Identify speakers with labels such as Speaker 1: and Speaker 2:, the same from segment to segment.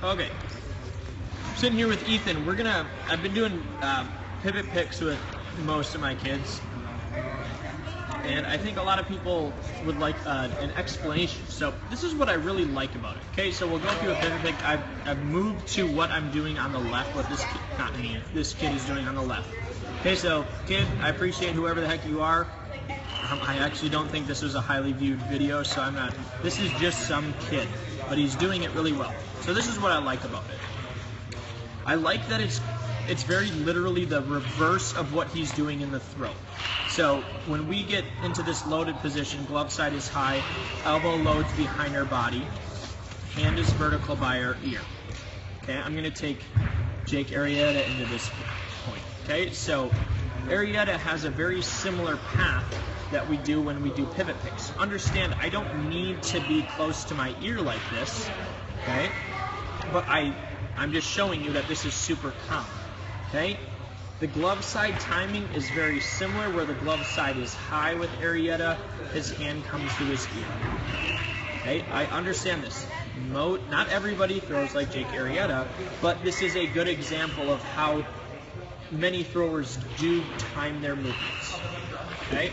Speaker 1: Okay, sitting here with Ethan. I've been doing pivot picks with most of my kids, and I think a lot of people would like an explanation. So this is what I really like about it. Okay, so we'll go through a pivot pick. I've moved to what I'm doing on the left, what this kid, not me, this kid is doing on the left. Okay, so kid, I appreciate whoever the heck you are. I actually don't think this was a highly viewed video, so I'm not. This is just some kid, but he's doing it really well. So this is what I like about it. I like that it's very literally the reverse of what he's doing in the throw. So when we get into this loaded position, glove side is high, elbow loads behind our body, hand is vertical by our ear. Okay, I'm going to take Jake Arrieta into this point. Okay, so Arrieta has a very similar path that we do when we do pivot picks. Understand, I don't need to be close to my ear like this, okay? But I'm just showing you that this is super common, okay? The glove side timing is very similar, where the glove side is high with Arrieta, his hand comes to his ear. Okay, I understand this. Not everybody throws like Jake Arrieta, but this is a good example of how many throwers do time their movements. Okay,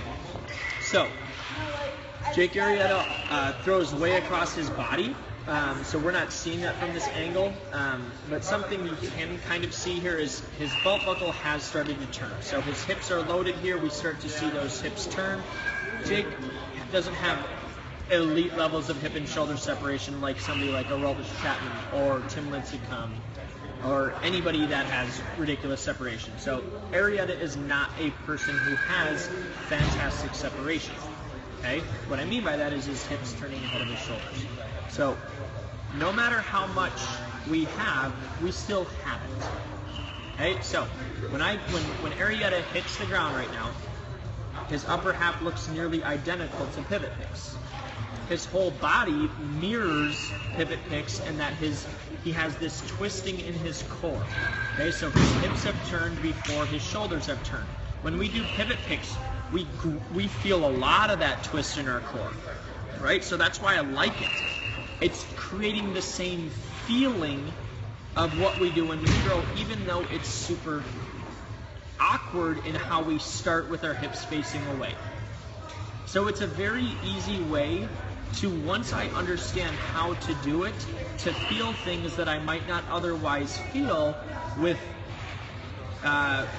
Speaker 1: so Jake Arrieta throws way across his body. So we're not seeing that from this angle, but something you can kind of see here is his belt buckle has started to turn. So his hips are loaded here. We start to see those hips turn. Jake doesn't have elite levels of hip and shoulder separation like somebody like Aroldis Chapman or Tim Lincecum or anybody that has ridiculous separation. So Arrieta is not a person who has fantastic separation. Okay? What I mean by that is his hips turning ahead of his shoulders. So no matter how much we have, we still have it. Okay? So when Arrieta hits the ground right now, his upper half looks nearly identical to pivot picks. His whole body mirrors pivot picks in that he has this twisting in his core. Okay, so his hips have turned before his shoulders have turned. When we do pivot picks, we feel a lot of that twist in our core, right? So that's why I like it. It's creating the same feeling of what we do when we throw, even though it's super awkward in how we start with our hips facing away. So it's a very easy way to, once I understand how to do it, to feel things that I might not otherwise feel with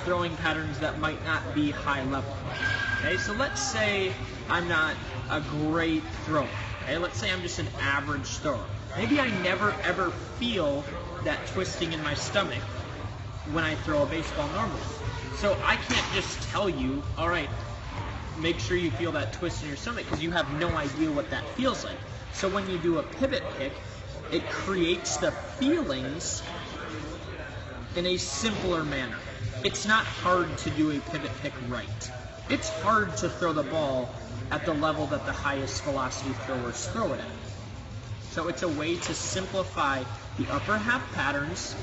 Speaker 1: throwing patterns that might not be high level. Okay, so let's say I'm not a great thrower. Okay, let's say I'm just an average thrower. Maybe I never ever feel that twisting in my stomach when I throw a baseball normally. So I can't just tell you, all right, make sure you feel that twist in your stomach, because you have no idea what that feels like. So when you do a pivot pick, it creates the feelings in a simpler manner. It's not hard to do a pivot pick right. It's hard to throw the ball at the level that the highest velocity throwers throw it at. So it's a way to simplify the upper half patterns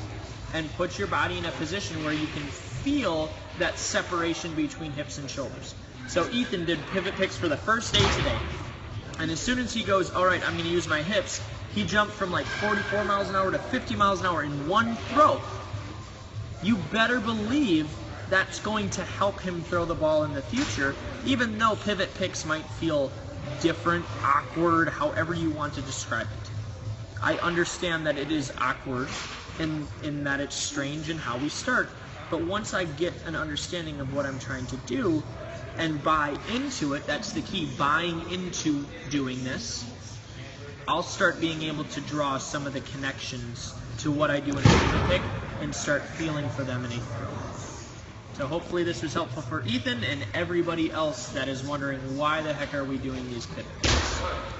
Speaker 1: and put your body in a position where you can feel that separation between hips and shoulders. So Ethan did pivot picks for the first day today. And as soon as he goes, all right, I'm going to use my hips, he jumped from like 44 miles an hour to 50 miles an hour in one throw. You better believe that's going to help him throw the ball in the future, even though pivot picks might feel different, awkward, however you want to describe it. I understand that it is awkward in that it's strange in how we start, but once I get an understanding of what I'm trying to do and buy into it, that's the key, buying into doing this, I'll start being able to draw some of the connections to what I do in a pivot pick and start feeling for them in a throw. So hopefully this was helpful for Ethan and everybody else that is wondering why the heck are we doing these pivot picks.